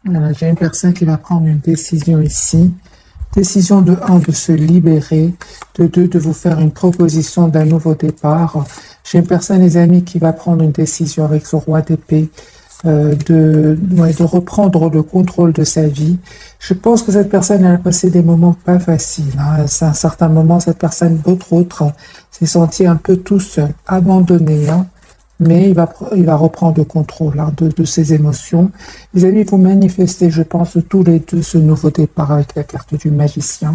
Voilà, j'ai une personne qui va prendre une décision ici. Décision de un, de se libérer, de deux, de vous faire une proposition d'un nouveau départ. J'ai une personne, les amis, qui va prendre une décision avec ce roi d'épée, de reprendre le contrôle de sa vie. Je pense que cette personne, elle a passé des moments pas faciles. Hein. À un certain moment, cette personne, votre autre, s'est senti un peu tout seul, abandonné. Hein. Mais il va reprendre le contrôle hein, de ses émotions. Les amis, vous manifestez, je pense, tous les deux ce nouveau départ avec la carte du magicien.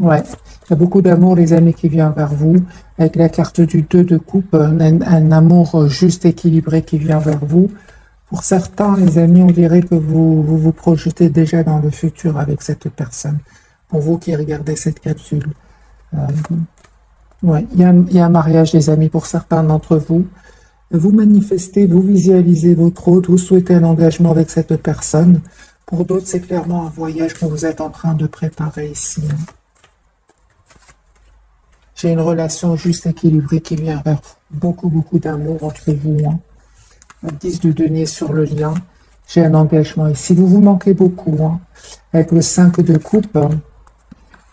Ouais, il y a beaucoup d'amour, les amis, qui vient vers vous. Avec la carte du 2 de coupe, un amour juste équilibré qui vient vers vous. Pour certains, les amis, on dirait que vous projetez déjà dans le futur avec cette personne. Pour vous qui regardez cette capsule. Euh, ouais, il y a un mariage, les amis, pour certains d'entre vous. Vous manifestez, vous visualisez votre hôte, vous souhaitez un engagement avec cette personne. Pour d'autres, c'est clairement un voyage que vous êtes en train de préparer ici. J'ai une relation juste équilibrée qui vient vers vous. Beaucoup, beaucoup d'amour entre vous. Hein. 10 de denier sur le lien. J'ai un engagement ici. Vous vous manquez beaucoup. Hein. Avec le 5 de coupe,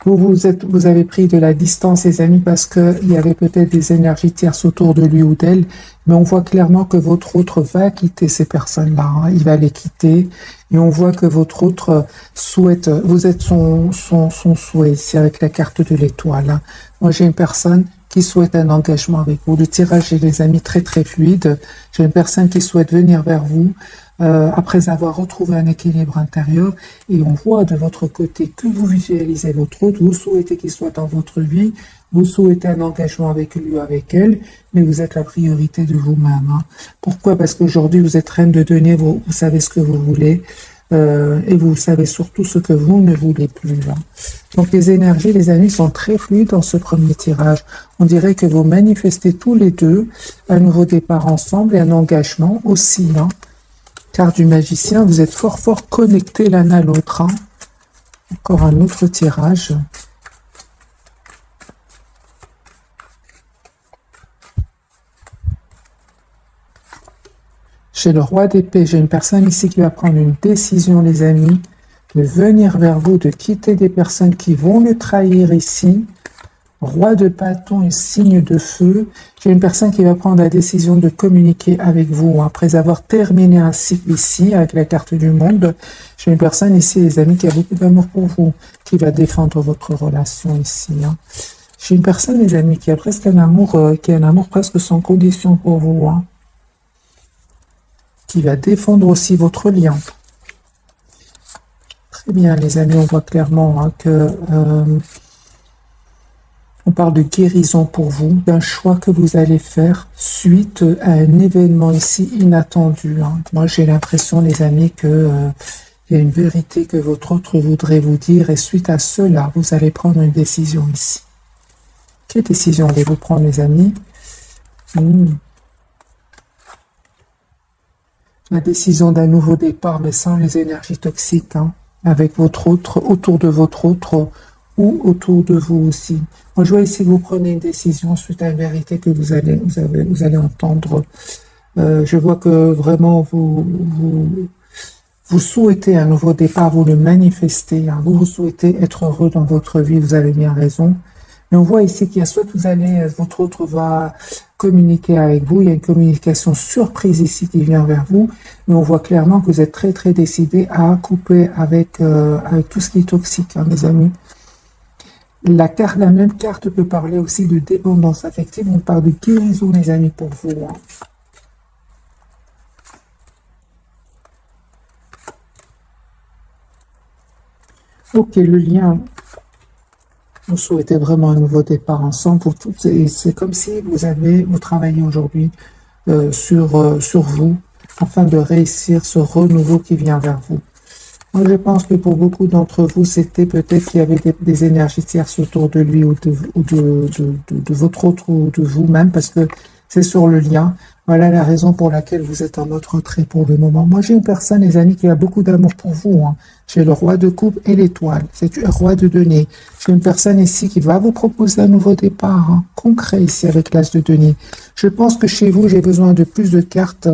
vous avez pris de la distance, les amis, parce qu'il y avait peut-être des énergies tierces autour de lui ou d'elle, mais on voit clairement que votre autre va quitter ces personnes-là. Hein. Il va les quitter, et on voit que votre autre souhaite, vous êtes son souhait ici avec la carte de l'étoile. Hein. Moi, j'ai une personne qui souhaite un engagement avec vous. Le tirage est, les amis, très très fluide. J'ai une personne qui souhaite venir vers vous après avoir retrouvé un équilibre intérieur, et on voit de votre côté que vous visualisez votre autre, vous souhaitez qu'il soit dans votre vie, vous souhaitez un engagement avec lui ou avec elle, mais vous êtes la priorité de vous-même. Hein. Pourquoi? Parce qu'aujourd'hui, vous êtes reine de denier, vous savez ce que vous voulez, et vous savez surtout ce que vous ne voulez plus. Hein. Donc les énergies, les amis, sont très fluides dans ce premier tirage. On dirait que vous manifestez tous les deux un nouveau départ ensemble et un engagement aussi. Hein. Carte du magicien, vous êtes fort fort connectés l'un à l'autre. Hein. Encore un autre tirage. J'ai le roi d'épée, j'ai une personne ici qui va prendre une décision, les amis, de venir vers vous, de quitter des personnes qui vont le trahir ici. Roi de bâton et signe de feu. J'ai une personne qui va prendre la décision de communiquer avec vous après avoir terminé un cycle ici avec la carte du monde. J'ai une personne ici, les amis, qui a beaucoup d'amour pour vous, qui va défendre votre relation ici. Hein. J'ai une personne, les amis, qui a presque un amour, presque sans condition pour vous, hein, qui va défendre aussi votre lien. Très bien, les amis, on voit clairement hein, que on parle de guérison pour vous, d'un choix que vous allez faire suite à un événement ici inattendu. Hein. Moi, j'ai l'impression, les amis, que il y a une vérité que votre autre voudrait vous dire, et suite à cela, vous allez prendre une décision ici. Quelle décision allez-vous prendre, les amis? La décision d'un nouveau départ, mais sans les énergies toxiques, hein, avec votre autre, autour de votre autre, ou autour de vous aussi. Moi, je vois ici que vous prenez une décision suite à une vérité que vous allez entendre. Je vois que vraiment vous souhaitez un nouveau départ, vous le manifestez, hein, vous souhaitez être heureux dans votre vie, vous avez bien raison. Mais on voit ici qu'il y a soit votre autre va communiquer avec vous, il y a une communication surprise ici qui vient vers vous, mais on voit clairement que vous êtes très très décidé à couper avec tout ce qui est toxique, hein, mes amis. La même carte peut parler aussi de dépendance affective. On parle de guérison, les amis, pour vous. Hein. Ok, le lien. Vous souhaitez vraiment un nouveau départ ensemble. C'est comme si vous travaillez aujourd'hui sur vous afin de réussir ce renouveau qui vient vers vous. Moi, je pense que pour beaucoup d'entre vous, c'était peut-être qu'il y avait des énergies tierces autour de lui ou de votre autre ou de vous-même, parce que c'est sur le lien. Voilà la raison pour laquelle vous êtes en mode retrait pour le moment. Moi, j'ai une personne, les amis, qui a beaucoup d'amour pour vous. Hein. J'ai le roi de coupe et l'étoile. C'est le roi de denier. J'ai une personne ici qui va vous proposer un nouveau départ, hein, concret ici avec l'As de denier. Je pense que chez vous, j'ai besoin de plus de cartes.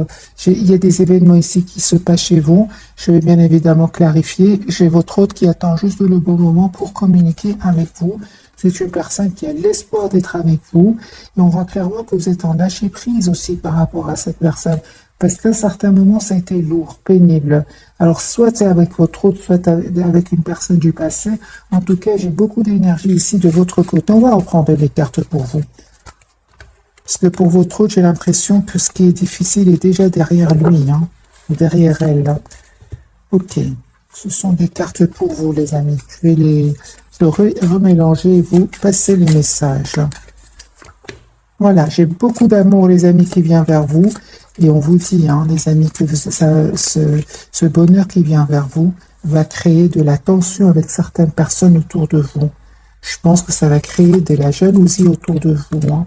Il y a des événements ici qui se passent chez vous. Je vais bien évidemment clarifier. J'ai votre hôte qui attend juste le bon moment pour communiquer avec vous. C'est une personne qui a l'espoir d'être avec vous. Et on voit clairement que vous êtes en lâcher prise aussi par rapport à cette personne. Parce qu'à un certain moment, ça a été lourd, pénible. Alors, soit c'est avec votre hôte, soit avec une personne du passé. En tout cas, j'ai beaucoup d'énergie ici de votre côté. On va reprendre les cartes pour vous. Parce que pour votre hôte, j'ai l'impression que ce qui est difficile est déjà derrière lui, hein, derrière elle. Là. Ok, ce sont des cartes pour vous, les amis. Je vais les remélanger et vous passer les messages. Voilà, j'ai beaucoup d'amour, les amis, qui vient vers vous. Et on vous dit, hein, les amis, que ce bonheur qui vient vers vous va créer de la tension avec certaines personnes autour de vous. Je pense que ça va créer de la jalousie autour de vous. Hein.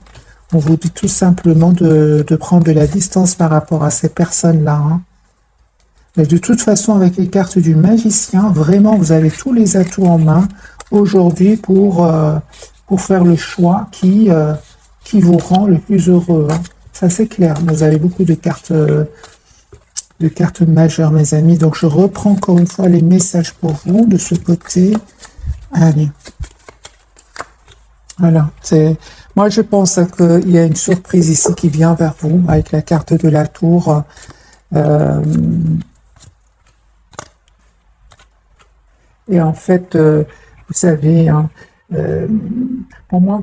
On vous dit tout simplement de prendre de la distance par rapport à ces personnes-là. Hein. Mais de toute façon, avec les cartes du magicien, vraiment, vous avez tous les atouts en main aujourd'hui pour faire le choix qui vous rend le plus heureux. Hein. Ça, c'est clair. Vous avez beaucoup de cartes majeures, mes amis. Donc, je reprends encore une fois les messages pour vous de ce côté. Allez. Voilà. Moi, je pense qu'il y a une surprise ici qui vient vers vous avec la carte de la tour. Et en fait, vous savez, hein, pour moi,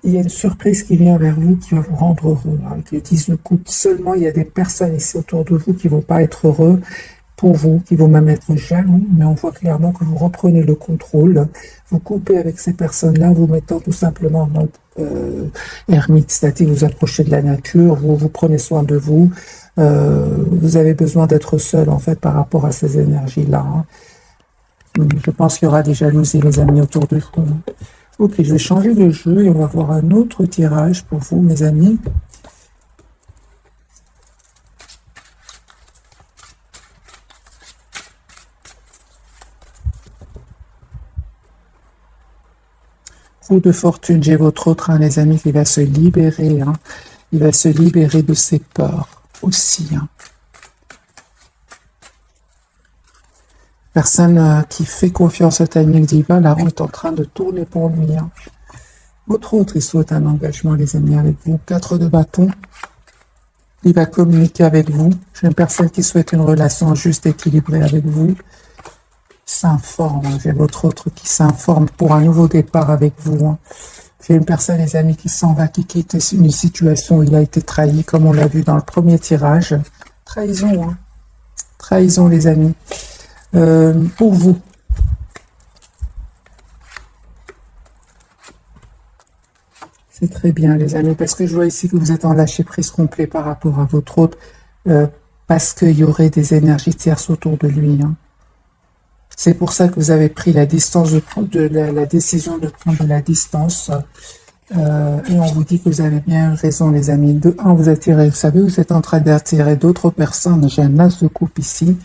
il y a une surprise qui vient vers vous qui va vous rendre heureux. Avec les 10 de coupe, seulement il y a des personnes ici autour de vous qui ne vont pas être heureux pour vous, qui vont même être jaloux, mais on voit clairement que vous reprenez le contrôle, vous coupez avec ces personnes-là, vous mettant tout simplement en mode ermite, c'est-à-dire vous approchez de la nature, vous prenez soin de vous, vous avez besoin d'être seul en fait par rapport à ces énergies-là. Hein. Je pense qu'il y aura des jalousies, les amis, autour de vous. Ok, je vais changer de jeu et on va voir un autre tirage pour vous, mes amis. Roue de fortune, j'ai votre autre, hein, les amis, qui va se libérer. Hein. Il va se libérer de ses peurs aussi. Hein. Personne qui fait confiance au timing divin, la roue est en train de tourner pour lui. Hein. Votre autre, il souhaite un engagement, les amis, avec vous. 4 de bâton. Il va communiquer avec vous. J'ai une personne qui souhaite une relation juste équilibrée avec vous. S'informe. J'ai votre autre qui s'informe pour un nouveau départ avec vous. Hein. J'ai une personne, les amis, qui s'en va, qui quitte une situation où il a été trahi, comme on l'a vu dans le premier tirage. Trahison, hein. Trahison, les amis. Pour vous. C'est très bien, les amis, parce que je vois ici que vous êtes en lâcher-prise complet par rapport à votre autre, parce qu'il y aurait des énergies tierces autour de lui. Hein. C'est pour ça que vous avez pris la distance la décision de prendre de la distance. Et on vous dit que vous avez bien raison, les amis. De un, vous attirez, vous savez, vous êtes en train d'attirer d'autres personnes. J'ai un as de coupe ici.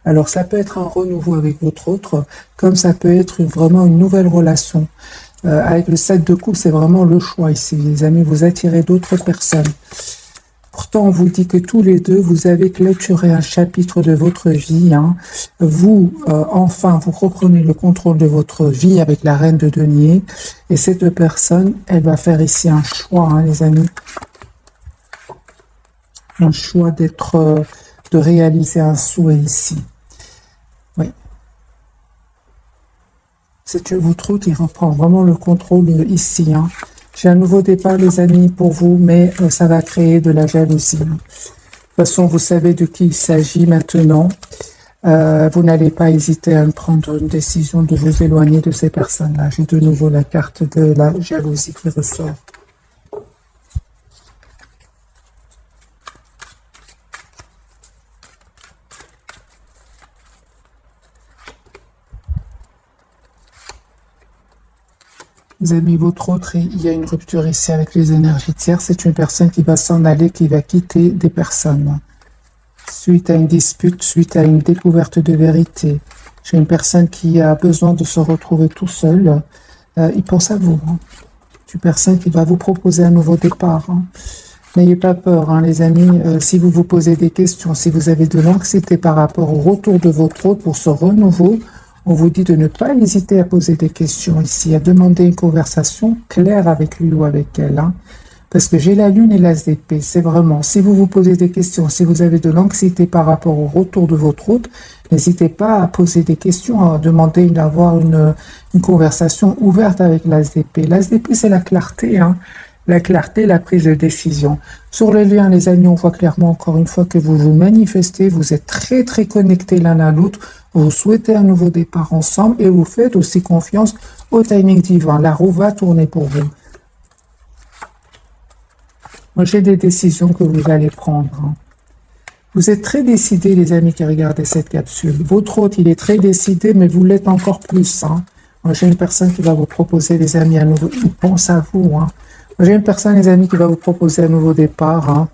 Alors, ça peut être un renouveau avec votre autre, comme ça peut être vraiment une nouvelle relation. Avec le 7 de coupe, c'est vraiment le choix ici, les amis. Vous attirez d'autres personnes. Pourtant, on vous dit que tous les deux, vous avez clôturé un chapitre de votre vie. Hein. Vous, enfin, vous reprenez le contrôle de votre vie avec la reine de denier. Et cette personne, elle va faire ici un choix, hein, les amis. Un choix de réaliser un souhait ici. Oui. C'est votre autre qui reprend vraiment le contrôle ici. Hein. J'ai un nouveau départ, les amis, pour vous, mais ça va créer de la jalousie. De toute façon, vous savez de qui il s'agit maintenant. Vous n'allez pas hésiter à prendre une décision de vous éloigner de ces personnes-là. J'ai de nouveau la carte de la jalousie qui ressort. Vous avez mis votre autre et il y a une rupture ici avec les énergies tierces. C'est une personne qui va s'en aller, qui va quitter des personnes. Suite à une dispute, suite à une découverte de vérité. J'ai une personne qui a besoin de se retrouver tout seul. Il pense à vous. Hein. Une personne qui va vous proposer un nouveau départ. Hein. N'ayez pas peur, hein, les amis. Si vous vous posez des questions, si vous avez de l'anxiété par rapport au retour de votre hôte pour ce renouveau, on vous dit de ne pas hésiter à poser des questions ici, à demander une conversation claire avec lui ou avec elle. Hein. Parce que j'ai la lune et l'as d'épée. C'est vraiment, si vous vous posez des questions, si vous avez de l'anxiété par rapport au retour de votre hôte, n'hésitez pas à poser des questions, à demander d'avoir une conversation ouverte avec l'as d'épée. L'as d'épée, c'est la clarté, hein. La clarté, la prise de décision. Sur le lien, les amis, on voit clairement encore une fois que vous vous manifestez, vous êtes très très connectés l'un à l'autre, vous souhaitez un nouveau départ ensemble et vous faites aussi confiance au timing divin. La roue va tourner pour vous. Moi, j'ai des décisions que vous allez prendre. Hein. Vous êtes très décidés, les amis qui regardent cette capsule. Votre hôte, il est très décidé, mais vous l'êtes encore plus. Hein. Moi, j'ai une personne qui va vous proposer, les amis, à nouveau. Il pense à vous. Hein. Moi, j'ai une personne, les amis, qui va vous proposer un nouveau départ, hein,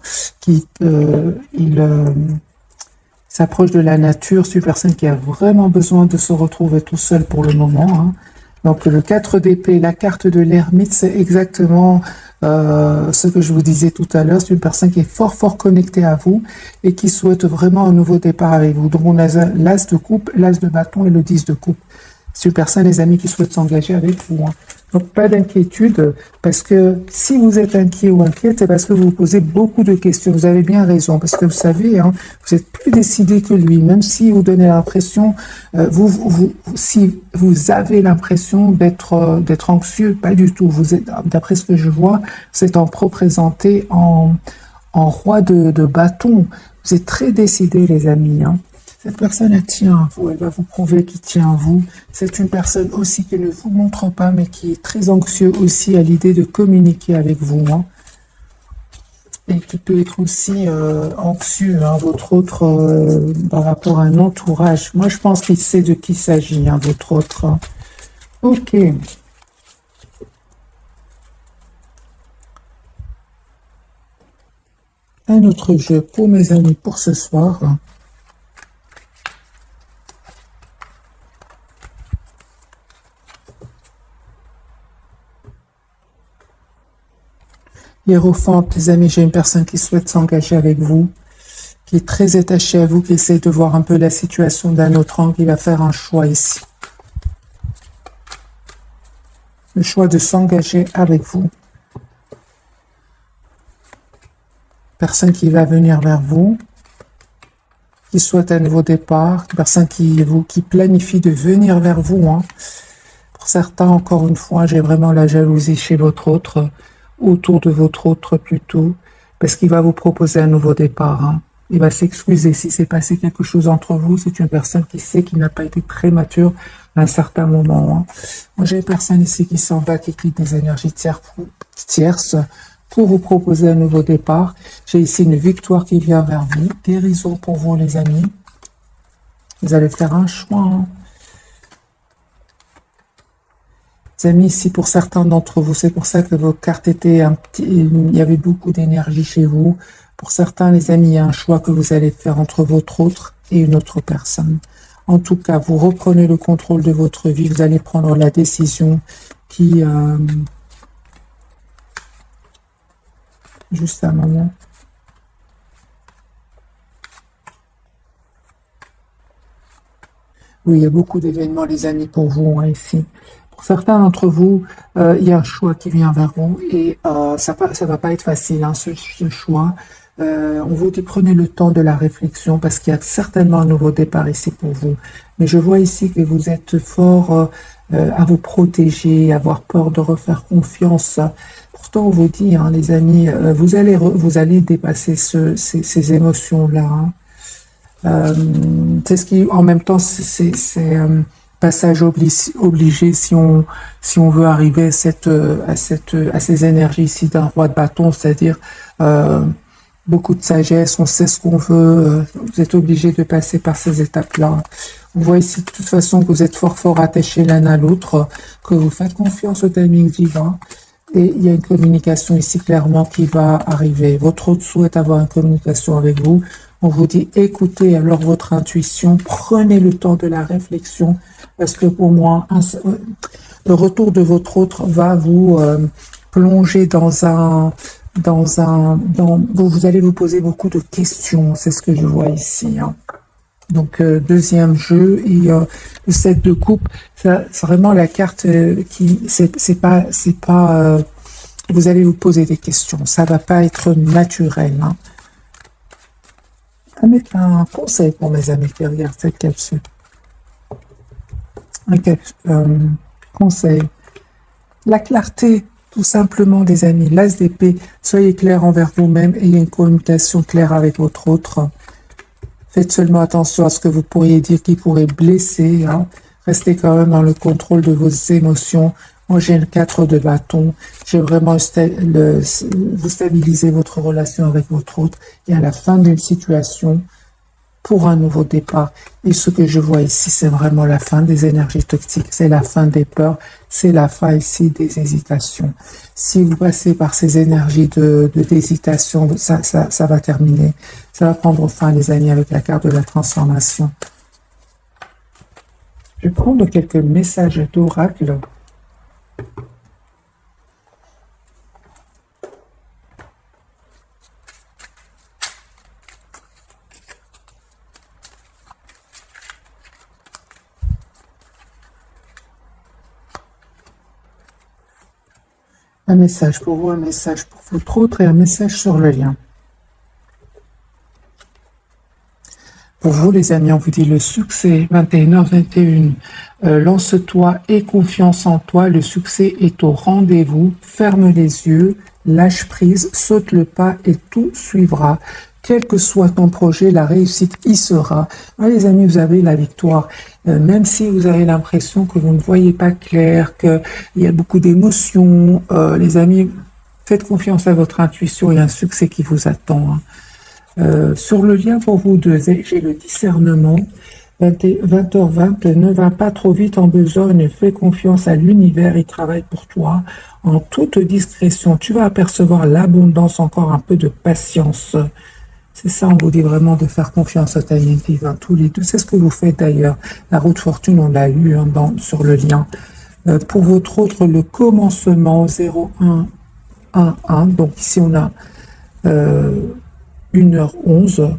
s'approche de la nature. C'est une personne qui a vraiment besoin de se retrouver tout seul pour le moment. Hein. Donc, le 4 d'épée, la carte de l'ermite, c'est exactement ce que je vous disais tout à l'heure. C'est une personne qui est fort, fort connectée à vous et qui souhaite vraiment un nouveau départ avec vous. Donc, on a l'as de coupe, l'as de bâton et le 10 de coupe. C'est une personne, les amis, qui souhaite s'engager avec vous. Hein. Donc, pas d'inquiétude, parce que si vous êtes inquiet ou inquiète, c'est parce que vous vous posez beaucoup de questions. Vous avez bien raison, parce que vous savez, hein, vous êtes plus décidé que lui, même si vous donnez l'impression, si vous avez l'impression d'être anxieux, pas du tout. Vous êtes, d'après ce que je vois, vous êtes représenté en roi de bâton. Vous êtes très décidé, les amis. Hein. Cette personne, elle tient à vous, elle va vous prouver qu'il tient à vous. C'est une personne aussi qui ne vous montre pas, mais qui est très anxieux aussi à l'idée de communiquer avec vous. Hein. Et qui peut être aussi anxieux, hein, votre autre, par rapport à un entourage. Moi, je pense qu'il sait de qui il s'agit, hein, votre autre. Hein. Ok. Un autre jeu pour mes amis pour ce soir. Hiérophante, les amis, j'ai une personne qui souhaite s'engager avec vous, qui est très attachée à vous, qui essaie de voir un peu la situation d'un autre angle, il va faire un choix ici. Le choix de s'engager avec vous. Personne qui va venir vers vous, qui souhaite un nouveau départ, personne qui planifie de venir vers vous. Hein. Pour certains, encore une fois, j'ai vraiment la jalousie chez votre autre, autour de votre autre plutôt, parce qu'il va vous proposer un nouveau départ. Hein. Il va s'excuser si c'est passé quelque chose entre vous. C'est une personne qui sait qu'il n'a pas été très mature à un certain moment. Hein. Moi, j'ai une personne ici qui s'en va, qui quitte des énergies tierces pour vous proposer un nouveau départ. J'ai ici une victoire qui vient vers vous. Guérison pour vous, les amis. Vous allez faire un choix. Hein. Les amis, ici, pour certains d'entre vous, c'est pour ça que vos cartes étaient il y avait beaucoup d'énergie chez vous. Pour certains, les amis, il y a un choix que vous allez faire entre votre autre et une autre personne. En tout cas, vous reprenez le contrôle de votre vie. Vous allez prendre la décision qui... Juste un moment. Oui, il y a beaucoup d'événements, les amis, pour vous, hein, ici. Pour certains d'entre vous, il y a un choix qui vient vers vous et ça va pas être facile, hein, ce choix. On vous dit prenez le temps de la réflexion parce qu'il y a certainement un nouveau départ ici pour vous. Mais je vois ici que vous êtes fort à vous protéger, à avoir peur de refaire confiance. Pourtant, on vous dit, hein, les amis, vous allez dépasser ces émotions-là. Hein. C'est ce qui, en même temps, c'est passage obligé si on veut arriver à ces énergies ici d'un roi de bâton, c'est-à-dire beaucoup de sagesse, on sait ce qu'on veut, vous êtes obligé de passer par ces étapes-là. On voit ici de toute façon que vous êtes fort attachés l'un à l'autre, que vous faites confiance au timing divin. Et il y a une communication ici clairement qui va arriver. Votre autre souhaite avoir une communication avec vous. On vous dit écoutez alors votre intuition, prenez le temps de la réflexion, parce que pour moi, le retour de votre autre va vous plonger vous allez vous poser beaucoup de questions, c'est ce que je vois ici. Hein. Donc deuxième jeu et le 7 de coupe, c'est vraiment la carte qui c'est pas vous allez vous poser des questions, ça va pas être naturel. Hein. Avec un conseil pour mes amis qui regardent cette capsule. Conseil. La clarté, tout simplement, des amis. L'as d'épée, soyez clair envers vous-même, ayez une communication claire avec votre autre. Faites seulement attention à ce que vous pourriez dire qui pourrait blesser. Hein. Restez quand même dans le contrôle de vos émotions. Moi, j'ai le 4 de bâton. J'ai vraiment vous stabiliser votre relation avec votre autre. Et à la fin d'une situation, pour un nouveau départ. Et ce que je vois ici, c'est vraiment la fin des énergies toxiques. C'est la fin des peurs. C'est la fin ici des hésitations. Si vous passez par ces énergies d'hésitation, ça va terminer. Ça va prendre fin, les amis, avec la carte de la transformation. Je vais prendre quelques messages d'oracle. Un message pour vous, un message pour votre autre et un message sur le lien. Pour vous, les amis, on vous dit le succès, 21h21. Lance-toi et confiance en toi. Le succès est au rendez-vous. Ferme les yeux, lâche prise, saute le pas et tout suivra. Quel que soit ton projet, la réussite y sera. Ah, les amis, vous avez la victoire. Même si vous avez l'impression que vous ne voyez pas clair, qu'il y a beaucoup d'émotions, les amis, faites confiance à votre intuition. Il y a un succès qui vous attend. Hein. Sur le lien pour vous deux, j'ai le discernement. 20h20, ne va pas trop vite en besogne, fais confiance à l'univers, il travaille pour toi en toute discrétion. Tu vas apercevoir l'abondance, encore un peu de patience. C'est ça, on vous dit vraiment de faire confiance au timing divin, tous les deux. C'est ce que vous faites d'ailleurs. La roue de fortune, on l'a eu hein, sur le lien. Pour votre autre, le commencement 0111. Donc ici, on a 1h11.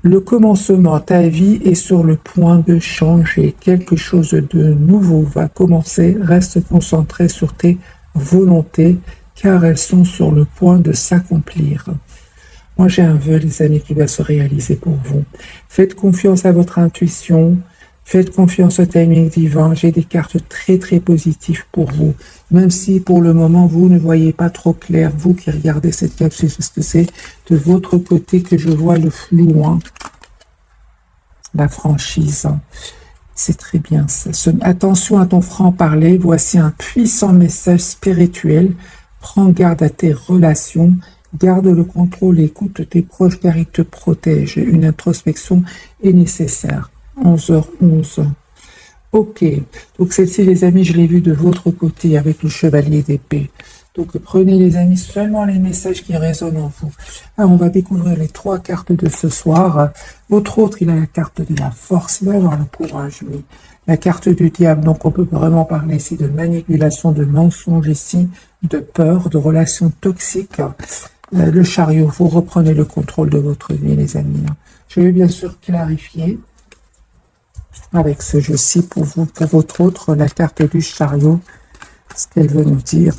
Le commencement, ta vie est sur le point de changer. Quelque chose de nouveau va commencer. Reste concentré sur tes volontés, car elles sont sur le point de s'accomplir. Moi, j'ai un vœu, les amis, qui va se réaliser pour vous. Faites confiance à votre intuition. Faites confiance au timing divin. J'ai des cartes très, très positives pour vous. Même si, pour le moment, vous ne voyez pas trop clair, vous qui regardez cette capsule, parce que c'est de votre côté que je vois le flou, hein. La franchise. C'est très bien ça. Attention à ton franc-parler. Voici un puissant message spirituel. Prends garde à tes relations. Garde le contrôle, écoute tes proches car ils te protègent. Une introspection est nécessaire. 11h11. Ok. Donc celle-ci, les amis, je l'ai vue de votre côté avec le chevalier d'épée. Donc prenez, les amis, seulement les messages qui résonnent en vous. Alors, on va découvrir les 3 cartes de ce soir. Votre autre, il a la carte de la force. Il va avoir le courage, oui. La carte du diable. Donc on peut vraiment parler ici de manipulation, de mensonge ici, de peur, de relations toxiques. Le chariot, vous reprenez le contrôle de votre vie, les amis. Je vais bien sûr clarifier avec ce jeu-ci pour vous, pour votre autre, la carte du chariot, ce qu'elle veut nous dire.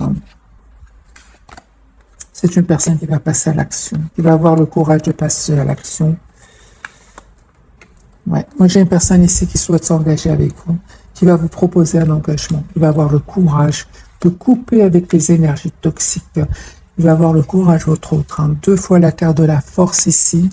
C'est une personne qui va passer à l'action, qui va avoir le courage de passer à l'action. Ouais. Moi, j'ai une personne ici qui souhaite s'engager avec vous, qui va vous proposer un engagement, qui va avoir le courage de couper avec les énergies toxiques. Il va avoir le courage, votre autre. Hein. 2 fois la carte de la force ici.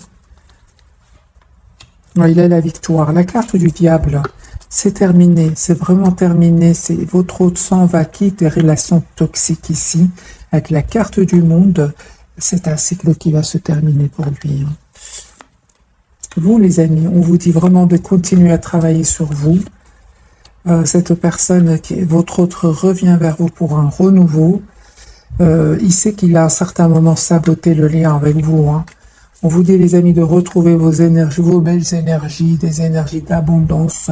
Il a la victoire. La carte du diable, c'est terminé. C'est vraiment terminé. C'est votre autre s'en va, quitte des relations toxiques ici. Avec la carte du monde, c'est un cycle qui va se terminer pour lui. Hein. Vous, les amis, on vous dit vraiment de continuer à travailler sur vous. Cette personne, votre autre, revient vers vous pour un renouveau. Il sait qu'il a à un certain moment saboté le lien avec vous. Hein. On vous dit, les amis, de retrouver vos énergies, vos belles énergies, des énergies d'abondance,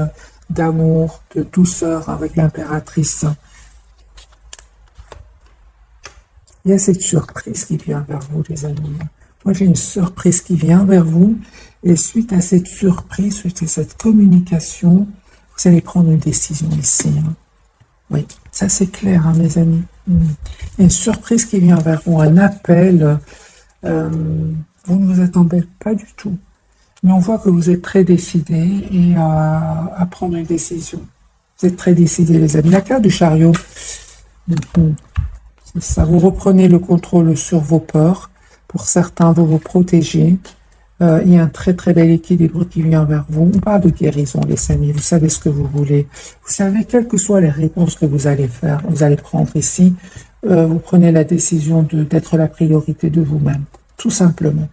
d'amour, de douceur avec l'impératrice. Il y a cette surprise qui vient vers vous, les amis. Moi, j'ai une surprise qui vient vers vous. Et suite à cette surprise, suite à cette communication, vous allez prendre une décision ici. Oui, ça c'est clair, hein, mes amis. Une surprise qui vient vers vous, un appel. Vous ne vous attendez pas du tout. Mais on voit que vous êtes très décidés et à prendre une décision. Vous êtes très décidés, les amis. La carte du chariot, c'est ça. Vous reprenez le contrôle sur vos peurs. Pour certains, vous vous protégez. Il y a un très très bel équilibre qui vient vers vous. On parle de guérison, les amis. Vous savez ce que vous voulez. Vous savez, quelles que soient les réponses que vous allez faire, vous allez prendre ici, vous prenez la décision d'être la priorité de vous-même. Tout simplement.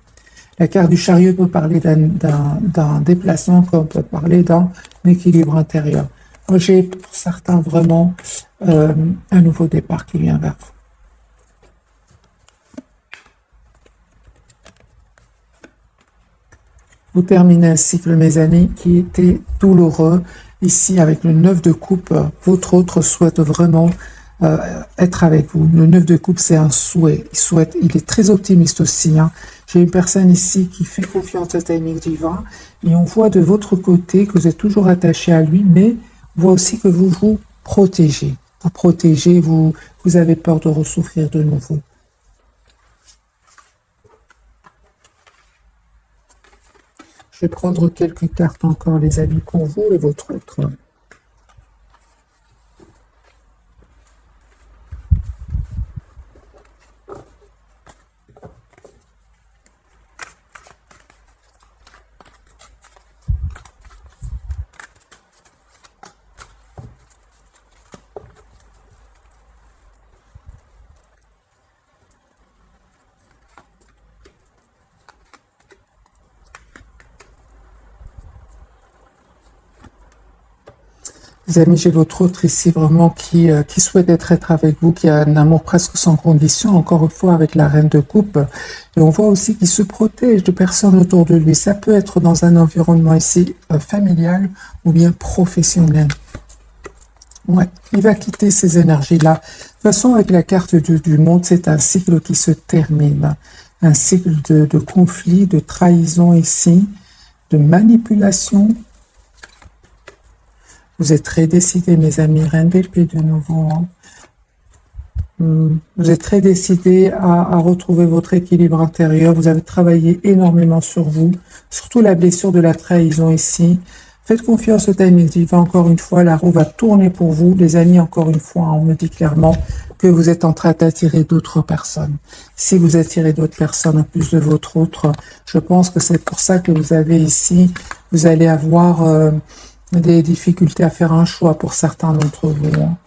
La carte du chariot peut parler d'un déplacement, comme peut parler d'un équilibre intérieur. Moi, j'ai pour certains vraiment un nouveau départ qui vient vers vous. Vous terminez un cycle, mes amis, qui était douloureux. Ici, avec le 9 de coupe, votre autre souhaite vraiment être avec vous. Le 9 de coupe, c'est un souhait. Il est très optimiste aussi. Hein. J'ai une personne ici qui fait confiance au timing divin. Et on voit de votre côté que vous êtes toujours attaché à lui, mais on voit aussi que vous vous protégez. Vous protégez, vous avez peur de ressouffrir de nouveau. Je vais prendre quelques cartes encore, les amis, pour vous et votre autre. Les amis, j'ai votre autre ici vraiment qui souhaite être avec vous, qui a un amour presque sans condition, encore une fois avec la reine de coupe. Et on voit aussi qu'il se protège de personnes autour de lui. Ça peut être dans un environnement ici familial ou bien professionnel. Ouais, il va quitter ces énergies-là. De toute façon, avec la carte du monde, c'est un cycle qui se termine. Un cycle de conflit, de trahison ici, de manipulation. Vous êtes très décidés, mes amis. Reine d'épée de nouveau. Hein. Vous êtes très décidés à retrouver votre équilibre intérieur. Vous avez travaillé énormément sur vous, surtout la blessure de la trahison ici. Faites confiance au timing divin. Encore une fois, la roue va tourner pour vous. Les amis, encore une fois, on me dit clairement que vous êtes en train d'attirer d'autres personnes. Si vous attirez d'autres personnes en plus de votre autre, je pense que c'est pour ça que vous avez ici, vous allez avoir des difficultés à faire un choix pour certains d'entre vous. Hein.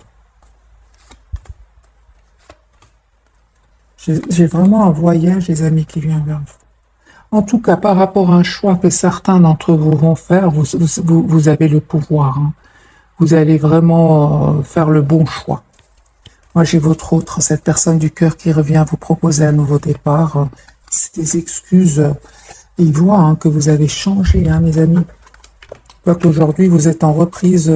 J'ai vraiment un voyage, les amis, qui vient vers vous. En tout cas, par rapport à un choix que certains d'entre vous vont faire, vous avez le pouvoir. Hein. Vous allez vraiment faire le bon choix. Moi, j'ai votre autre, cette personne du cœur qui revient vous proposer un nouveau départ. C'est des excuses. Il voit hein, que vous avez changé, hein, mes amis. Qu'aujourd'hui vous êtes en reprise,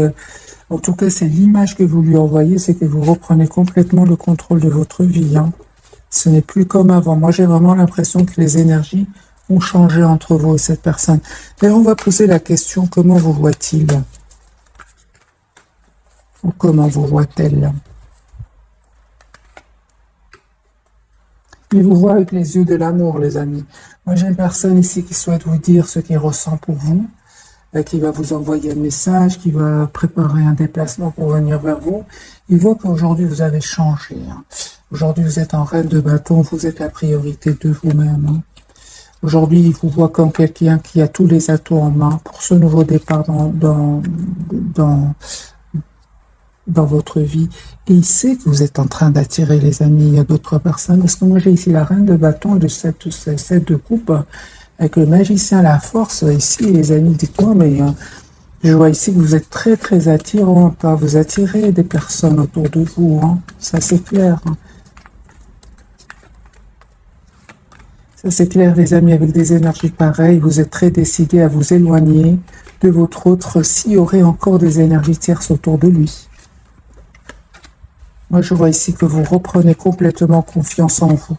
en tout cas c'est l'image que vous lui envoyez, c'est que vous reprenez complètement le contrôle de votre vie. Hein. Ce n'est plus comme avant. Moi j'ai vraiment l'impression que les énergies ont changé entre vous et cette personne. D'ailleurs on va poser la question, comment vous voit-il? Ou comment vous voit-elle? Il vous voit avec les yeux de l'amour, les amis. Moi j'ai une personne ici qui souhaite vous dire ce qu'il ressent pour vous, qui va vous envoyer un message, qui va préparer un déplacement pour venir vers vous. Il voit qu'aujourd'hui, vous avez changé. Hein. Aujourd'hui, vous êtes en reine de bâton, vous êtes la priorité de vous-même. Hein. Aujourd'hui, il vous voit comme quelqu'un qui a tous les atouts en main pour ce nouveau départ dans votre vie. Et il sait que vous êtes en train d'attirer, les amis, d'autres personnes. Parce que moi, j'ai ici la reine de bâton et le 7 de coupe. Avec le magicien, la force, ici, les amis, dites-moi, mais je vois ici que vous êtes très, très attirant. Vous attirez des personnes autour de vous, hein. Ça, c'est clair. Hein. Ça, c'est clair, les amis, avec des énergies pareilles, vous êtes très décidés à vous éloigner de votre autre s'il y aurait encore des énergies tierces autour de lui. Moi, je vois ici que vous reprenez complètement confiance en vous.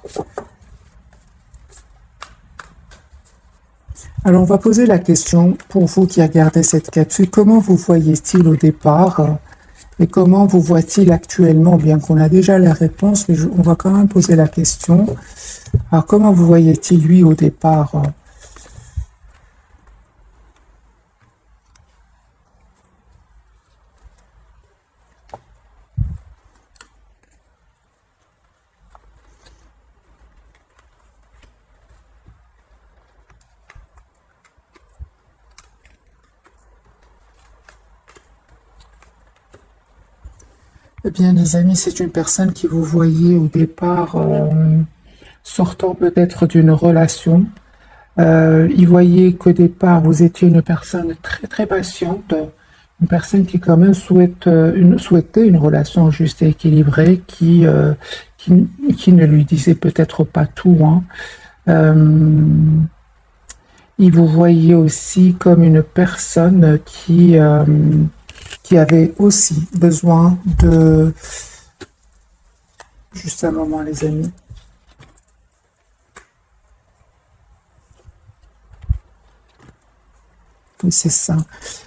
Alors, on va poser la question, pour vous qui regardez cette capsule, comment vous voyez-t-il au départ et comment vous voit-il actuellement? Bien qu'on a déjà la réponse, mais on va quand même poser la question. Alors, comment vous voyez-t-il lui au départ? Eh bien, les amis, c'est une personne qui vous voyait au départ sortant peut-être d'une relation. Il voyait qu'au départ, vous étiez une personne très très patiente, une personne qui quand même souhaitait une relation juste et équilibrée, qui ne lui disait peut-être pas tout, hein. Il vous voyait aussi comme une personne qui avait aussi besoin de... Juste un moment, les amis. Oui, c'est ça.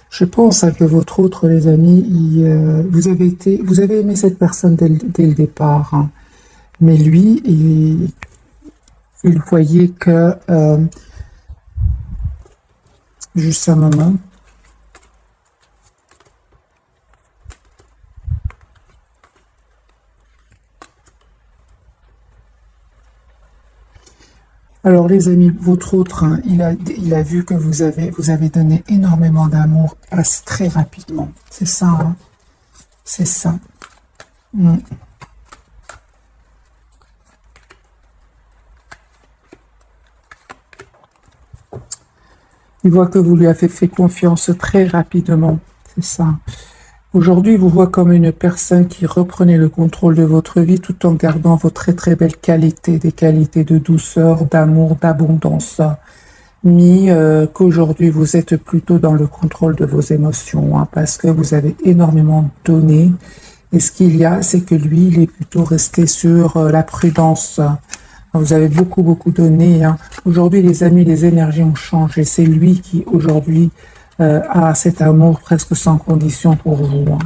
Je pense que votre autre, les amis, vous avez aimé cette personne dès le départ, hein. Mais lui, il voyait que... juste un moment. Alors les amis, votre autre, hein, il a vu que vous avez donné énormément d'amour très rapidement. C'est ça, hein? C'est ça. Mm. Il voit que vous lui avez fait confiance très rapidement. C'est ça. Aujourd'hui, il vous voit comme une personne qui reprenait le contrôle de votre vie tout en gardant vos très très belles qualités, des qualités de douceur, d'amour, d'abondance. Mais qu'aujourd'hui, vous êtes plutôt dans le contrôle de vos émotions, hein, parce que vous avez énormément donné. Et ce qu'il y a, c'est que lui, il est plutôt resté sur la prudence. Vous avez beaucoup, beaucoup donné, hein. Aujourd'hui, les amis, les énergies ont changé. C'est lui qui, aujourd'hui, a cet amour presque sans condition pour vous, hein.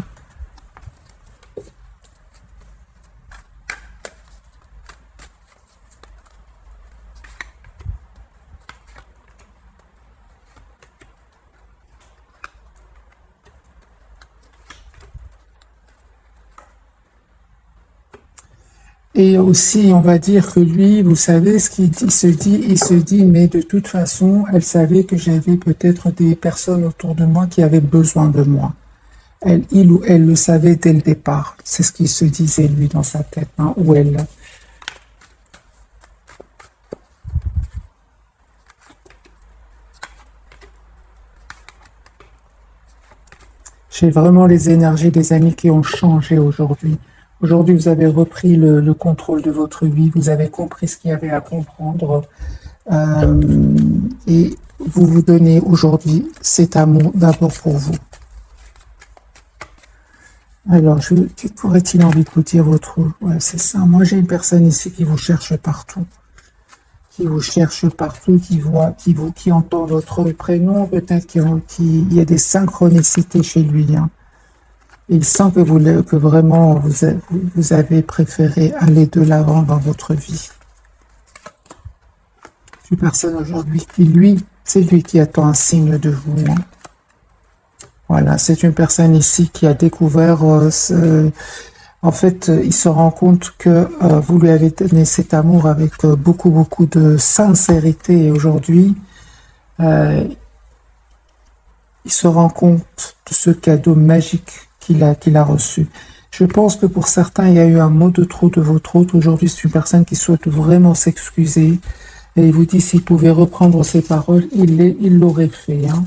Et aussi, on va dire que lui, vous savez ce qu'il dit, il se dit, mais de toute façon, elle savait que j'avais peut-être des personnes autour de moi qui avaient besoin de moi. Il ou elle le savait dès le départ. C'est ce qu'il se disait, lui, dans sa tête, hein, ou elle. J'ai vraiment les énergies des amis qui ont changé aujourd'hui. Aujourd'hui, vous avez repris le contrôle de votre vie, vous avez compris ce qu'il y avait à comprendre, et vous vous donnez aujourd'hui cet amour d'abord pour vous. Alors, que pourrait-il envie de vous dire votre... Ouais, c'est ça. Moi, j'ai une personne ici qui vous cherche partout. Qui vous cherche partout, qui entend votre prénom, peut-être qu'il y a des synchronicités chez lui, hein. Il sent que vraiment vous avez préféré aller de l'avant dans votre vie. Une personne aujourd'hui c'est lui qui attend un signe de vous, hein. Voilà, c'est une personne ici qui a découvert, en fait, il se rend compte que vous lui avez donné cet amour avec beaucoup, beaucoup de sincérité. Et aujourd'hui, il se rend compte de ce cadeau magique qu'il a reçu. Je pense que pour certains, il y a eu un mot de trop de votre autre. Aujourd'hui, c'est une personne qui souhaite vraiment s'excuser. Et il vous dit s'il pouvait reprendre ses paroles, il l'aurait fait, hein.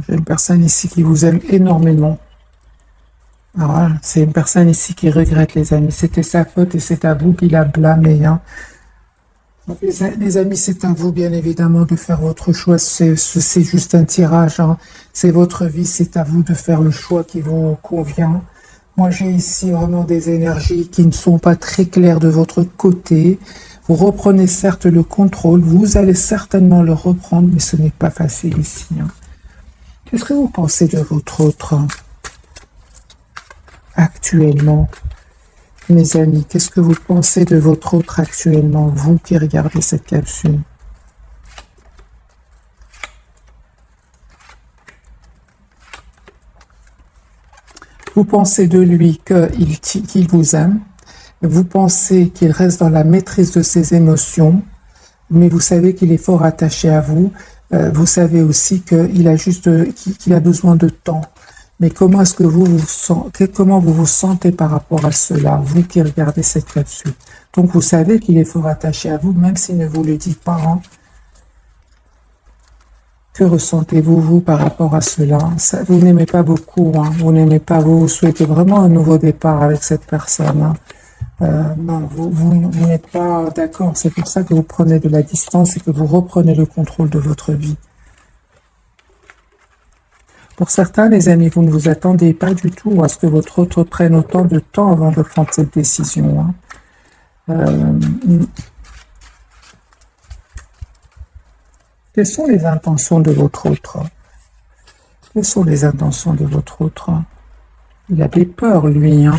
J'ai une personne ici qui vous aime énormément. Alors, voilà, c'est une personne ici qui regrette, les amis. C'était sa faute et c'est à vous qu'il a blâmé, hein. Donc, les amis, c'est à vous, bien évidemment, de faire votre choix. C'est juste un tirage, hein. C'est votre vie, c'est à vous de faire le choix qui vous convient. Moi, j'ai ici vraiment des énergies qui ne sont pas très claires de votre côté. Vous reprenez certes le contrôle, vous allez certainement le reprendre, mais ce n'est pas facile ici, hein. Qu'est-ce que vous pensez de votre autre actuellement? Mes amis, qu'est-ce que vous pensez de votre autre actuellement, vous qui regardez cette capsule? Vous pensez de lui qu'il vous aime, vous pensez qu'il reste dans la maîtrise de ses émotions, mais vous savez qu'il est fort attaché à vous. Vous savez aussi qu'il a besoin de temps. Mais comment est-ce que comment vous vous sentez par rapport à cela, vous qui regardez cette capsule? Donc vous savez qu'il est fort attaché à vous, même s'il ne vous le dit pas, hein. Que ressentez-vous, vous, par rapport à cela? Vous n'aimez pas beaucoup, hein. Vous n'aimez pas, vous souhaitez vraiment un nouveau départ avec cette personne, hein. Non, vous n'êtes pas d'accord. C'est pour ça que vous prenez de la distance et que vous reprenez le contrôle de votre vie. Pour certains, les amis, vous ne vous attendez pas du tout à ce que votre autre prenne autant de temps avant de prendre cette décision, hein. Quelles sont les intentions de votre autre? Quelles sont les intentions de votre autre? Il a des peurs, lui, hein.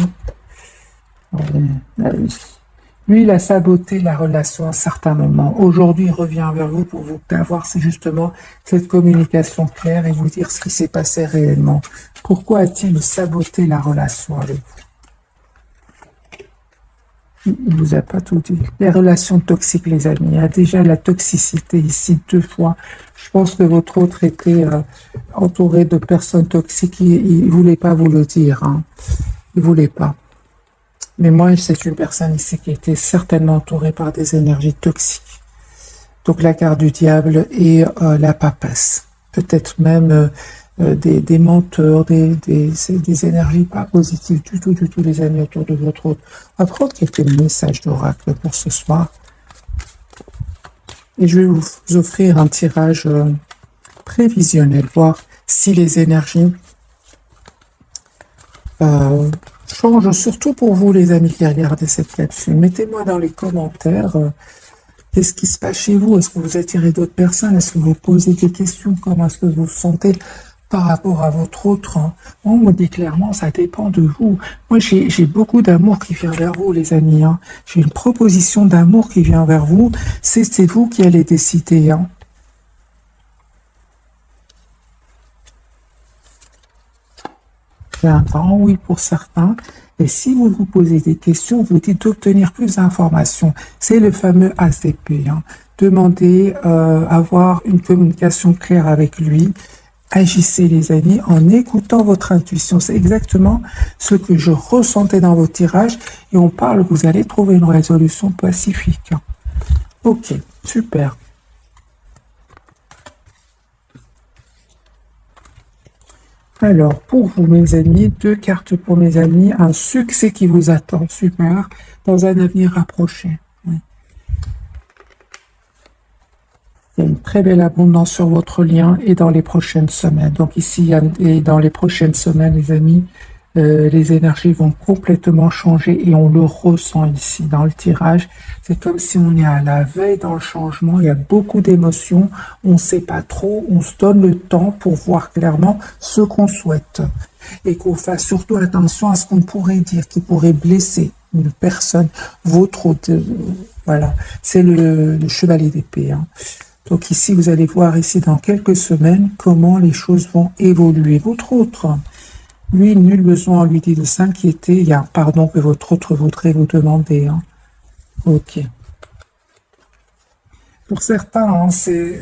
Lui, il a saboté la relation à un certain moment. Aujourd'hui, il revient vers vous pour vous avoir justement cette communication claire et vous dire ce qui s'est passé réellement. Pourquoi a-t-il saboté la relation avec vous? Il vous a pas tout dit. Les relations toxiques, les amis. Il y a déjà la toxicité ici 2 fois. Je pense que votre autre était entouré de personnes toxiques. Il ne voulait pas vous le dire, hein. Il ne voulait pas. Mais moi, c'est une personne ici qui était certainement entourée par des énergies toxiques. Donc la carte du diable et la papesse. Peut-être même des menteurs, des énergies pas positives du tout, les amis autour de votre autre. On va prendre quelques messages d'oracle pour ce soir. Et je vais vous offrir un tirage prévisionnel, voir si les énergies change, surtout pour vous les amis qui regardez cette capsule. Mettez-moi dans les commentaires qu'est-ce qui se passe chez vous. Est-ce que vous attirez d'autres personnes? Est-ce que vous posez des questions? Comment est-ce que vous vous sentez par rapport à votre autre, hein? On me dit clairement, ça dépend de vous. Moi, j'ai beaucoup d'amour qui vient vers vous, les amis, hein. J'ai une proposition d'amour qui vient vers vous. C'est vous qui allez décider, hein. J'ai un grand oui pour certains. Et si vous vous posez des questions, vous dites d'obtenir plus d'informations. C'est le fameux ACP, hein. Demandez avoir une communication claire avec lui. Agissez, les amis, en écoutant votre intuition. C'est exactement ce que je ressentais dans vos tirages. Et on parle, vous allez trouver une résolution pacifique, hein. Ok, super. Alors, pour vous, mes amis, 2 cartes pour mes amis, un succès qui vous attend, super, dans un avenir rapproché. Oui. Il y a une très belle abondance sur votre lien et dans les prochaines semaines. Donc ici, et dans les prochaines semaines, les amis, les énergies vont complètement changer et on le ressent ici dans le tirage. C'est comme si on est à la veille dans le changement. Il y a beaucoup d'émotions. On ne sait pas trop. On se donne le temps pour voir clairement ce qu'on souhaite. Et qu'on fasse surtout attention à ce qu'on pourrait dire, qui pourrait blesser une personne, votre autre. Voilà, c'est le chevalier d'épée, hein. Donc ici, vous allez voir ici dans quelques semaines comment les choses vont évoluer. Votre autre, lui, nul besoin, on lui dit de s'inquiéter. Il y a un pardon que votre autre voudrait vous demander, hein. Ok. Pour certains, hein, c'est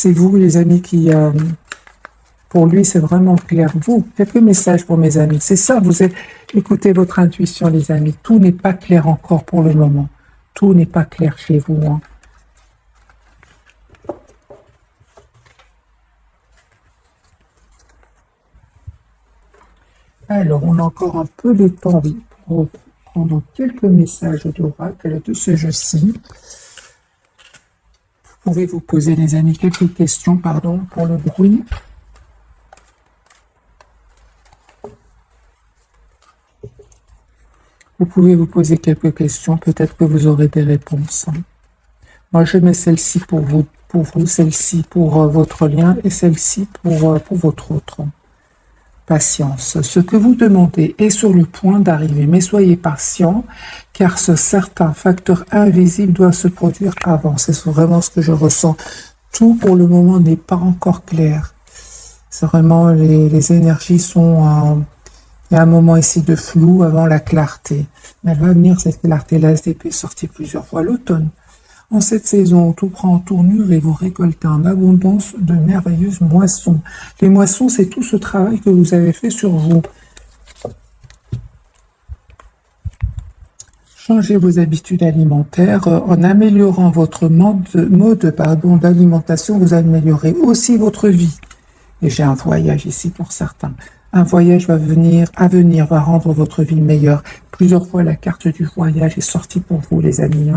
vous, les amis, qui... pour lui, c'est vraiment clair. Vous, quelques messages pour mes amis. C'est ça, écoutez votre intuition, les amis. Tout n'est pas clair encore pour le moment. Tout n'est pas clair chez vous, hein. Alors, on a encore un peu de temps pour prendre quelques messages d'oracle de ce jeu-ci. Vous pouvez vous poser, les amis, quelques questions, pardon, pour le bruit. Vous pouvez vous poser quelques questions, peut-être que vous aurez des réponses. Moi, je mets celle-ci pour vous, celle-ci pour votre lien et celle-ci pour votre autre. Patience. Ce que vous demandez est sur le point d'arriver, mais soyez patient, car ce certain facteur invisible doit se produire avant. C'est vraiment ce que je ressens. Tout pour le moment n'est pas encore clair. C'est vraiment, les énergies sont... il y a un moment ici de flou avant la clarté. Mais elle va venir, cette clarté. La SDP est sortie plusieurs fois l'automne. En cette saison, tout prend en tournure et vous récoltez en abondance de merveilleuses moissons. Les moissons, c'est tout ce travail que vous avez fait sur vous. Changez vos habitudes alimentaires. En améliorant votre mode d'alimentation, vous améliorez aussi votre vie. Et j'ai un voyage ici pour certains. Un voyage va va rendre votre vie meilleure. Plusieurs fois, la carte du voyage est sortie pour vous, les amis.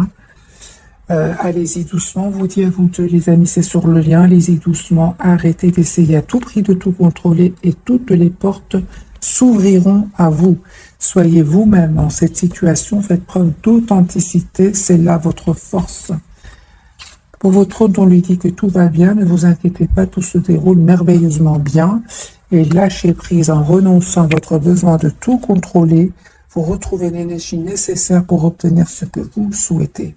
Allez-y doucement, vous dites à vous deux, les amis, c'est sur le lien. Allez-y doucement, arrêtez d'essayer à tout prix de tout contrôler et toutes les portes s'ouvriront à vous. Soyez vous-même dans cette situation, faites preuve d'authenticité, c'est là votre force. Pour votre autre, on lui dit que tout va bien, ne vous inquiétez pas, tout se déroule merveilleusement bien. Et lâchez prise en renonçant à votre besoin de tout contrôler. Vous retrouvez l'énergie nécessaire pour obtenir ce que vous souhaitez.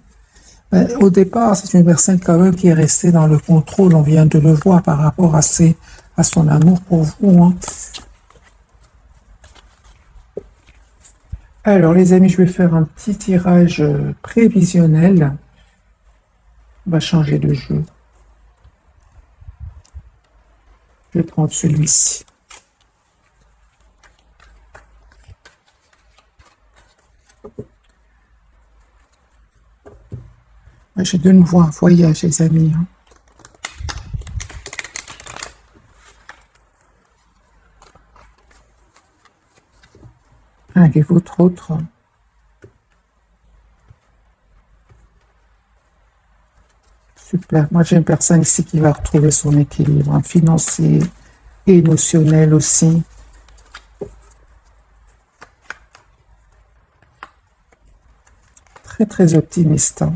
Au départ, c'est une personne quand même qui est restée dans le contrôle. On vient de le voir par rapport à son amour pour vous. Hein. Alors, les amis, je vais faire un petit tirage prévisionnel. On va changer de jeu. Je vais prendre celui-ci. J'ai de nouveau un voyage, les amis. Hein. Allez, votre autre. Super. Moi, j'ai une personne ici qui va retrouver son équilibre hein, financier et émotionnel aussi. Très, très optimiste. Hein.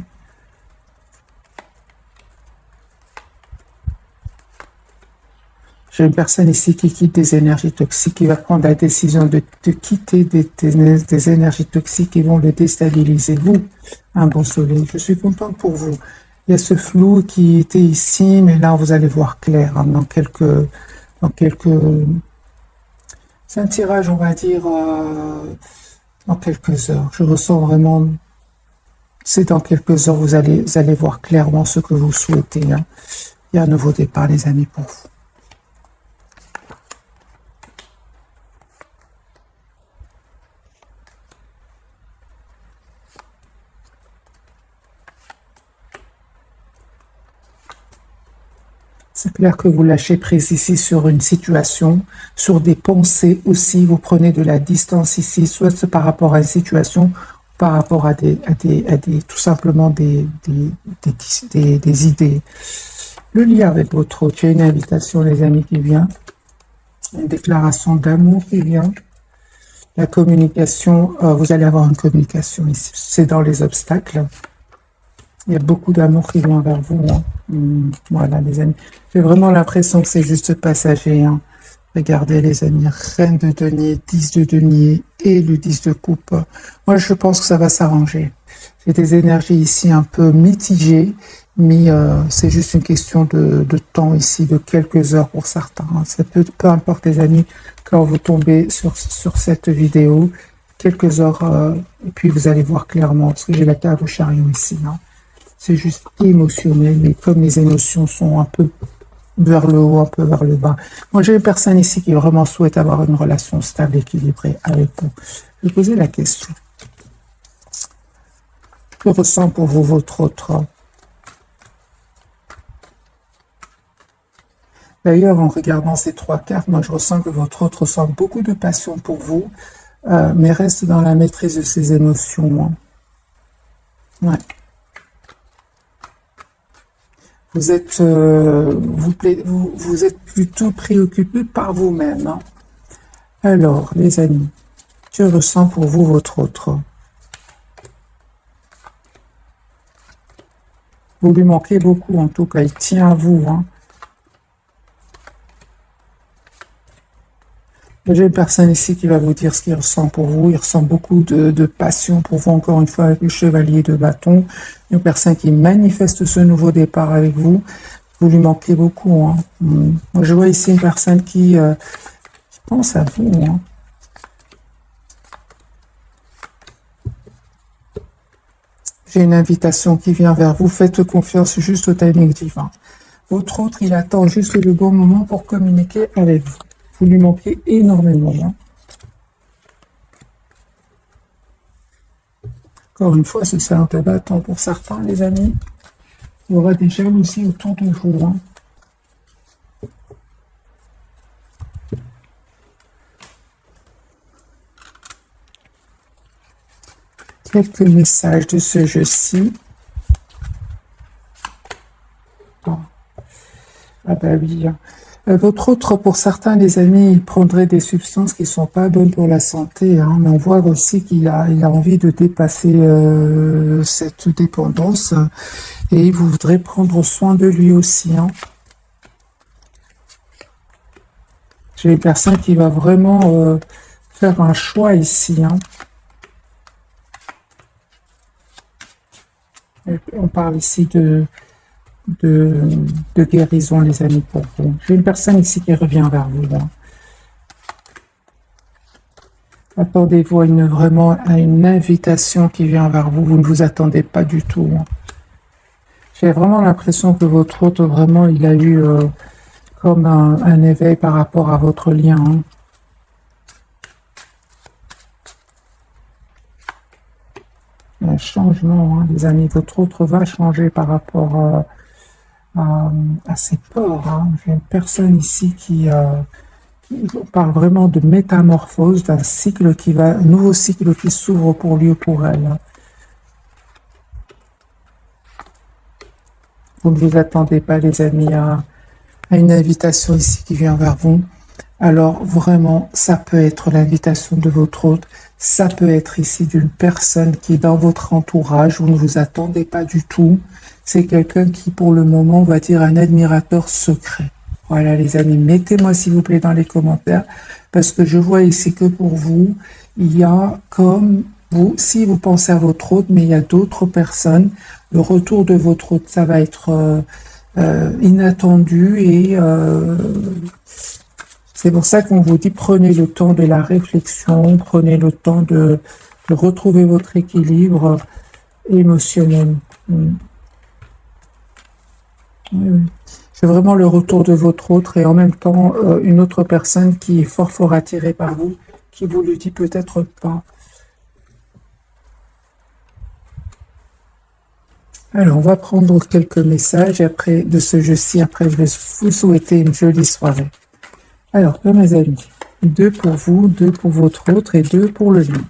J'ai une personne ici qui quitte des énergies toxiques, qui va prendre la décision de quitter des énergies toxiques qui vont le déstabiliser. Vous, un bon soleil, je suis contente pour vous. Il y a ce flou qui était ici, mais là, vous allez voir clair hein, dans quelques... C'est un tirage, on va dire, dans quelques heures. Je ressens vraiment... C'est dans quelques heures, vous allez voir clairement ce que vous souhaitez. Hein. Il y a un nouveau départ, les amis, pour vous. C'est clair que vous lâchez prise ici sur une situation, sur des pensées aussi. Vous prenez de la distance ici, soit par rapport à une situation, par rapport à tout simplement des idées. Le lien avec votre autre, il y a une invitation, les amis, qui vient. Une déclaration d'amour qui vient. La communication, vous allez avoir une communication ici. C'est dans les obstacles. Il y a beaucoup d'amour qui vient vers vous. Hein. Voilà, les amis. J'ai vraiment l'impression que c'est juste passager. Hein. Regardez, les amis. Reine de denier, 10 de denier et le 10 de coupe. Moi, je pense que ça va s'arranger. J'ai des énergies ici un peu mitigées, mais c'est juste une question de temps ici, de quelques heures pour certains. Hein. Peu importe, les amis, quand vous tombez sur cette vidéo, quelques heures, et puis vous allez voir clairement, parce que j'ai la table au chariot ici. Hein. C'est juste émotionnel, mais comme les émotions sont un peu vers le haut, un peu vers le bas. Moi, j'ai une personne ici qui vraiment souhaite avoir une relation stable, équilibrée avec vous. Je vais poser la question. Je ressens pour vous votre autre. D'ailleurs, en regardant ces 3 cartes, moi je ressens que votre autre ressent beaucoup de passion pour vous, mais reste dans la maîtrise de ses émotions. Hein. Ouais. Vous êtes, vous êtes plutôt préoccupé par vous-même. Hein. Alors, les amis, je ressens pour vous votre autre. Vous lui manquez beaucoup, en tout cas, il tient à vous. Hein. J'ai une personne ici qui va vous dire ce qu'il ressent pour vous. Il ressent beaucoup de passion pour vous, encore une fois, avec le chevalier de bâton. Une personne qui manifeste ce nouveau départ avec vous. Vous lui manquez beaucoup. Hein. Moi, je vois ici une personne qui pense à vous. Hein. J'ai une invitation qui vient vers vous. Faites confiance juste au timing divin. Votre autre, il attend juste le bon moment pour communiquer avec vous. Vous lui manquez énormément. Hein. Encore une fois, ce sera un peu bâton pour certains, les amis. Il y aura des jalousies autour de vous. Hein. Quelques messages de ce jeu-ci. Oh. Ah bah oui. Votre autre, pour certains, les amis, il prendrait des substances qui ne sont pas bonnes pour la santé. Hein, mais on voit aussi qu'il a envie de dépasser cette dépendance et il voudrait prendre soin de lui aussi. Hein. J'ai une personne qui va vraiment faire un choix ici. Hein. On parle ici de guérison, les amis, pour vous. J'ai une personne ici qui revient vers vous. Hein. Attendez-vous vraiment à une invitation qui vient vers vous. Vous ne vous attendez pas du tout. Hein. J'ai vraiment l'impression que votre autre, vraiment, il a eu comme un éveil par rapport à votre lien. Hein. Un changement, hein, les amis. Votre autre va changer par rapport à ses peurs. Hein. J'ai une personne ici qui parle vraiment de métamorphose, d'un cycle un nouveau cycle qui s'ouvre pour lui ou pour elle. Hein. Vous ne vous attendez pas, les amis, à une invitation ici qui vient vers vous. Alors, vraiment, ça peut être l'invitation de votre hôte. Ça peut être ici d'une personne qui est dans votre entourage. Vous ne vous attendez pas du tout. C'est quelqu'un qui, pour le moment, va dire un admirateur secret. Voilà, les amis, mettez-moi, s'il vous plaît, dans les commentaires. Parce que je vois ici que pour vous, il y a comme vous, si vous pensez à votre hôte, mais il y a d'autres personnes. Le retour de votre hôte, ça va être inattendu et c'est pour ça qu'on vous dit prenez le temps de la réflexion, prenez le temps de retrouver votre équilibre émotionnel. Oui. C'est vraiment le retour de votre autre et en même temps une autre personne qui est fort attirée par vous, qui vous le dit peut-être pas. Alors, on va prendre quelques messages après de ce jeu-ci. Après, je vais vous souhaiter une jolie soirée. Alors, mes amis, 2 pour vous, 2 pour votre autre et 2 pour le mien.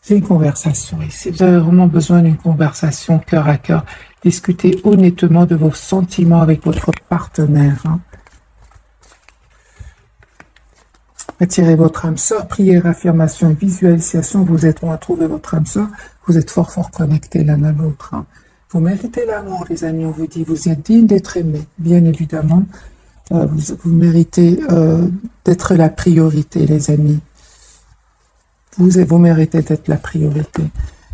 J'ai une conversation ici. Vous avez vraiment besoin d'une conversation cœur à cœur. Discutez honnêtement de vos sentiments avec votre partenaire. Hein. Attirez votre âme sœur, prière, affirmation et visualisation. Vous êtes loin à trouver votre âme sœur. Vous êtes fort connectés l'un à l'autre. Hein. Vous méritez l'amour, les amis. On vous dit, vous êtes digne d'être aimé, bien évidemment. Vous méritez d'être la priorité, les amis. Vous méritez d'être la priorité.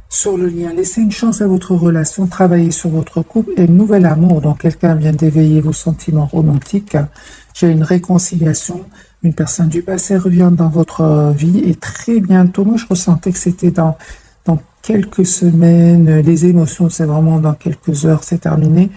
Sur le lien, laissez une chance à votre relation, travaillez sur votre couple et un nouvel amour dont quelqu'un vient d'éveiller vos sentiments romantiques. J'ai une réconciliation, une personne du passé revient dans votre vie et très bientôt, moi je ressentais que c'était dans quelques semaines, les émotions c'est vraiment dans quelques heures, c'est terminé.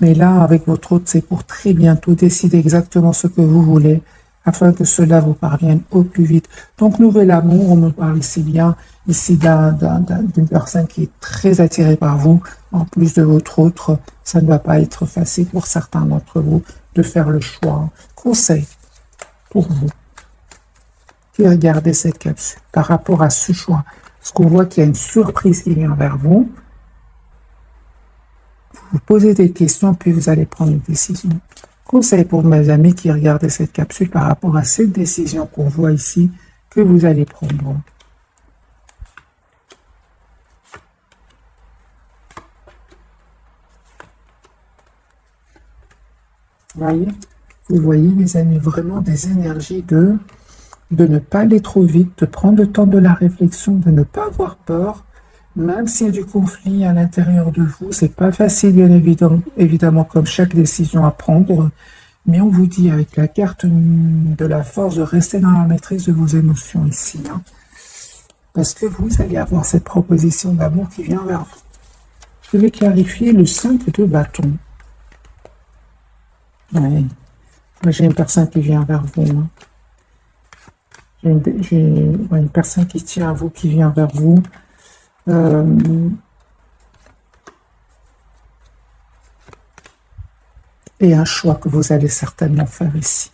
Mais là, avec votre autre, c'est pour très bientôt. Décidez exactement ce que vous voulez afin que cela vous parvienne au plus vite. Donc, nouvel amour, on me parle ici bien, ici d'une personne qui est très attirée par vous, en plus de votre autre. Ça ne va pas être facile pour certains d'entre vous de faire le choix. Conseil pour vous qui regardez cette capsule par rapport à ce choix. Parce qu'on voit qu'il y a une surprise qui vient vers vous. Vous posez des questions, puis vous allez prendre une décision. Conseil pour mes amis qui regardent cette capsule par rapport à cette décision qu'on voit ici, que vous allez prendre. Vous voyez, mes amis, vraiment des énergies de ne pas aller trop vite, de prendre le temps de la réflexion, de ne pas avoir peur, même s'il y a du conflit à l'intérieur de vous. C'est pas facile, bien évidemment, comme chaque décision à prendre, mais on vous dit avec la carte de la force de rester dans la maîtrise de vos émotions ici, hein, parce que vous allez avoir cette proposition d'amour qui vient vers vous. Je vais clarifier le 5 de bâton. Oui. J'ai une personne qui vient vers vous. Hein. J'ai une personne qui tient à vous, qui vient vers vous. Et un choix que vous allez certainement faire ici.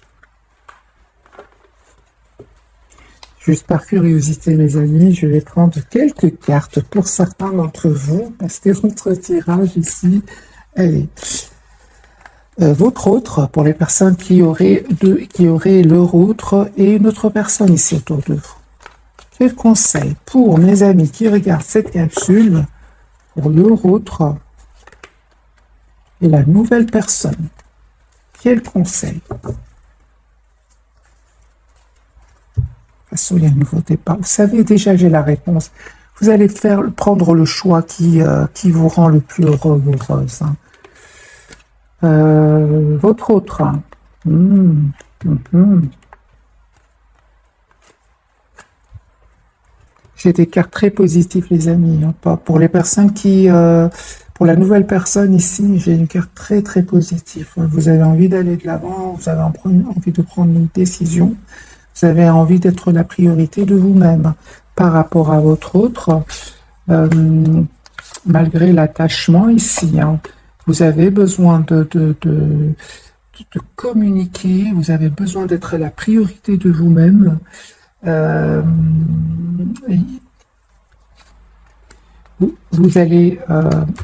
Juste par curiosité, mes amis, je vais prendre quelques cartes pour certains d'entre vous, parce que votre tirage ici, elle est... votre autre, pour les personnes qui auraient leur autre et une autre personne ici autour de vous. Quel conseil pour mes amis qui regardent cette capsule, pour leur autre et la nouvelle personne? Quel conseil? Il y a un nouveau départ. Vous savez, déjà j'ai la réponse. Vous allez prendre le choix qui vous rend le plus heureux ou heureuse. Hein. Votre autre. J'ai des cartes très positives, les amis. Hein, pas pour les personnes qui... pour la nouvelle personne ici, j'ai une carte très très positive. Vous avez envie d'aller de l'avant, vous avez envie de prendre une décision. Vous avez envie d'être la priorité de vous-même par rapport à votre autre. Malgré l'attachement ici, hein, vous avez besoin de communiquer, vous avez besoin d'être la priorité de vous-même. Vous allez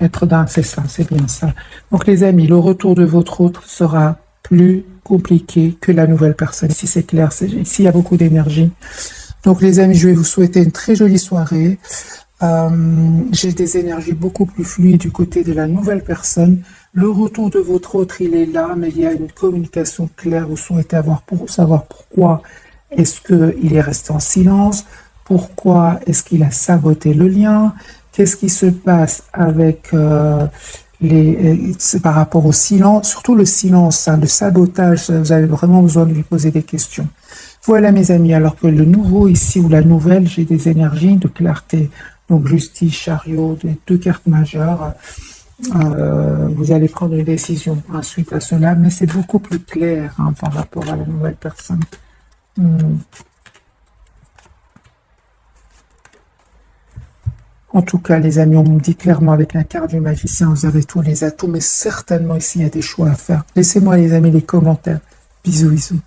être dans... C'est ça, c'est bien ça. Donc les amis, le retour de votre autre sera plus compliqué que la nouvelle personne. Ici c'est clair, ici il y a beaucoup d'énergie. Donc les amis, je vais vous souhaiter une très jolie soirée. J'ai des énergies beaucoup plus fluides du côté de la nouvelle personne. Le retour de votre autre, il est là, mais il y a une communication claire. Vous souhaitez savoir pourquoi est-ce qu'il est resté en silence, pourquoi est-ce qu'il a saboté le lien, qu'est-ce qui se passe avec par rapport au silence, surtout le silence, hein, le sabotage. Vous avez vraiment besoin de lui poser des questions. Voilà mes amis, alors que le nouveau ici ou la nouvelle, j'ai des énergies de clarté. Donc justice, chariot, des deux cartes majeures. Vous allez prendre une décision ensuite à cela, mais c'est beaucoup plus clair hein, par rapport à la nouvelle personne. En tout cas, les amis, on me dit clairement avec la carte du magicien, vous avez tous les atouts, mais certainement ici, il y a des choix à faire. Laissez-moi, les amis, les commentaires. Bisous, bisous.